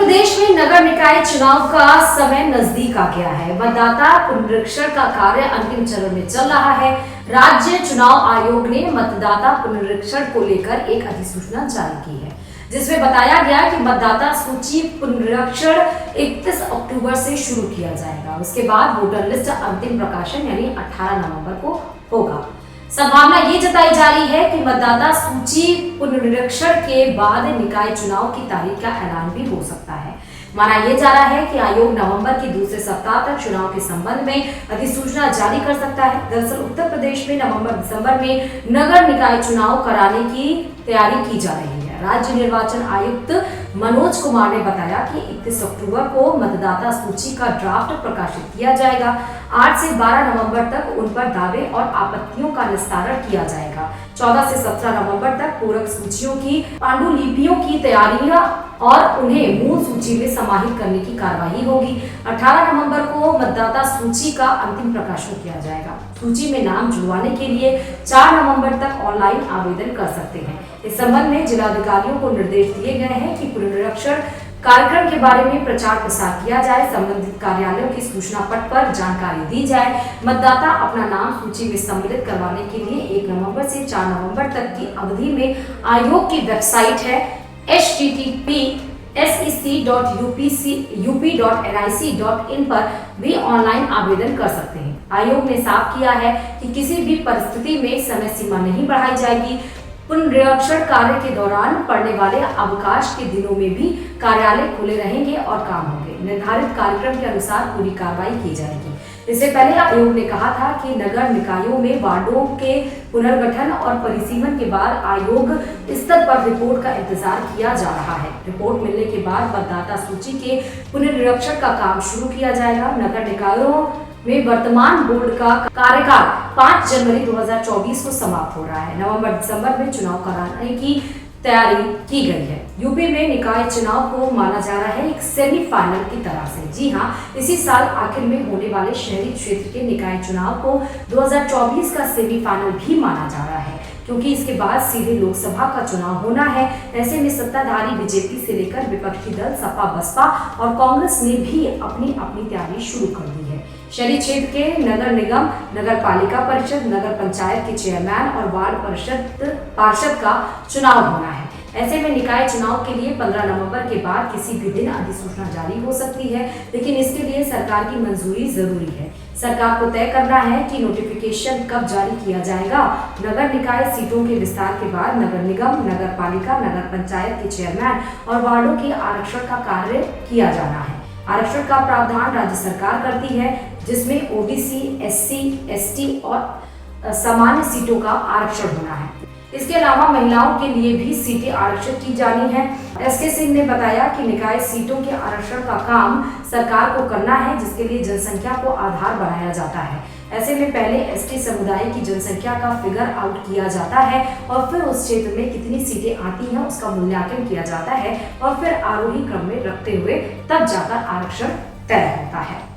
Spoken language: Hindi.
प्रदेश में नगर निकाय चुनाव का समय नजदीक आ गया है। मतदाता पुनरीक्षण का कार्य अंतिम चरण में चल रहा है। राज्य चुनाव आयोग ने मतदाता पुनरीक्षण को लेकर एक अधिसूचना जारी की है, जिसमें बताया गया कि मतदाता सूची पुनरीक्षण 31 अक्टूबर से शुरू किया जाएगा। उसके बाद वोटर लिस्ट अंतिम प्रकाशन यानी 18 नवंबर को होगा। संभावना ये जताई जा रही है कि मतदाता सूची पुनरीक्षण के बाद निकाय चुनाव की तारीख का ऐलान भी हो सकता है। माना यह जा रहा है कि आयोग नवंबर के दूसरे सप्ताह तक चुनाव के संबंध में अधिसूचना जारी कर सकता है। दरअसल उत्तर प्रदेश में नवंबर-दिसंबर में नगर निकाय चुनाव कराने की तैयारी की जा रही है। राज्य निर्वाचन आयुक्त मनोज कुमार ने बताया कि 31 अक्टूबर को मतदाता सूची का ड्राफ्ट प्रकाशित किया जाएगा। 8 से 12 नवंबर तक उन पर दावे और आपत्तियों का निस्तारण किया जाएगा। 14 से 17 नवंबर तक पूरक सूचियों की पांडुलिपियों की तैयारियां और उन्हें मूल सूची में समाहित करने की कार्यवाही होगी। 18 नवंबर को मतदाता सूची का अंतिम प्रकाशन किया जाएगा। सूची में नाम जुड़वाने के लिए 4 नवंबर तक ऑनलाइन आवेदन कर सकते हैं। इस संबंध में जिलाधिकारियों को निर्देश दिए गए हैं कि पुनरीक्षण कार्यक्रम के बारे में प्रचार प्रसार किया जाए, संबंधित कार्यालयों की सूचना पट पर जानकारी दी जाए। मतदाता अपना नाम सूची में सम्मिलित करवाने के लिए 1 नवंबर से 4 नवंबर तक की अवधि में आयोग की वेबसाइट है http://sec.up.nic.in पर भी ऑनलाइन आवेदन कर सकते हैं। आयोग ने साफ किया है कि किसी भी परिस्थिति में समय सीमा नहीं बढ़ाई जाएगी। पुनरीक्षण कार्य के दौरान पड़ने वाले अवकाश के दिनों में भी कार्यालय खुले रहेंगे और काम होंगे। निर्धारित कार्यक्रम के अनुसार पूरी कार्रवाई की जाएगी। इससे पहले आयोग ने कहा था कि नगर निकायों में वार्डों के पुनर्गठन और परिसीमन के बाद आयोग स्तर पर रिपोर्ट का इंतजार किया जा रहा है। रिपोर्ट मिलने के बाद मतदाता सूची के पुनरीक्षण का काम शुरू किया जाएगा। नगर निकायों में वर्तमान बोर्ड का कार्यकाल 5 जनवरी 2024 को समाप्त हो रहा है। नवंबर-दिसंबर में चुनाव कराने की तैयारी की गई है। यूपी में निकाय चुनाव को माना जा रहा है एक सेमीफाइनल की तरह से। जी हां, इसी साल आखिर में होने वाले शहरी क्षेत्र के निकाय चुनाव को 2024 का सेमीफाइनल भी माना जा रहा है, क्योंकि इसके बाद सीधे लोकसभा का चुनाव होना है। ऐसे में सत्ताधारी बीजेपी से लेकर विपक्षी दल सपा, बसपा और कांग्रेस ने भी अपनी अपनी तैयारी शुरू कर दी है। शहरी क्षेत्र के नगर निगम, नगर पालिका परिषद, नगर पंचायत के चेयरमैन और वार्ड पार्षद का चुनाव होना है। ऐसे में निकाय चुनाव के लिए 15 नवंबर के बाद किसी भी दिन अधिसूचना जारी हो सकती है, लेकिन इसके लिए सरकार की मंजूरी जरूरी है। सरकार को तय करना है कि नोटिफिकेशन कब जारी किया जाएगा। नगर निकाय सीटों के विस्तार के बाद नगर निगम, नगर पालिका, नगर पंचायत के चेयरमैन और वार्डों के आरक्षण का कार्य किया जाना है। आरक्षण का प्रावधान राज्य सरकार करती है, जिसमें ओबीसी, एससी, एसटी और सामान्य सीटों का आरक्षण होना है। इसके अलावा महिलाओं के लिए भी सीटें आरक्षित की जानी है। एसके सिंह ने बताया कि निकाय सीटों के आरक्षण का काम सरकार को करना है, जिसके लिए जनसंख्या को आधार बनाया जाता है। ऐसे में पहले एसटी समुदाय की जनसंख्या का फिगर आउट किया जाता है और फिर उस क्षेत्र में कितनी सीटें आती हैं उसका मूल्यांकन किया जाता है और फिर आरोही क्रम में रखते हुए तब जाकर आरक्षण तय होता है।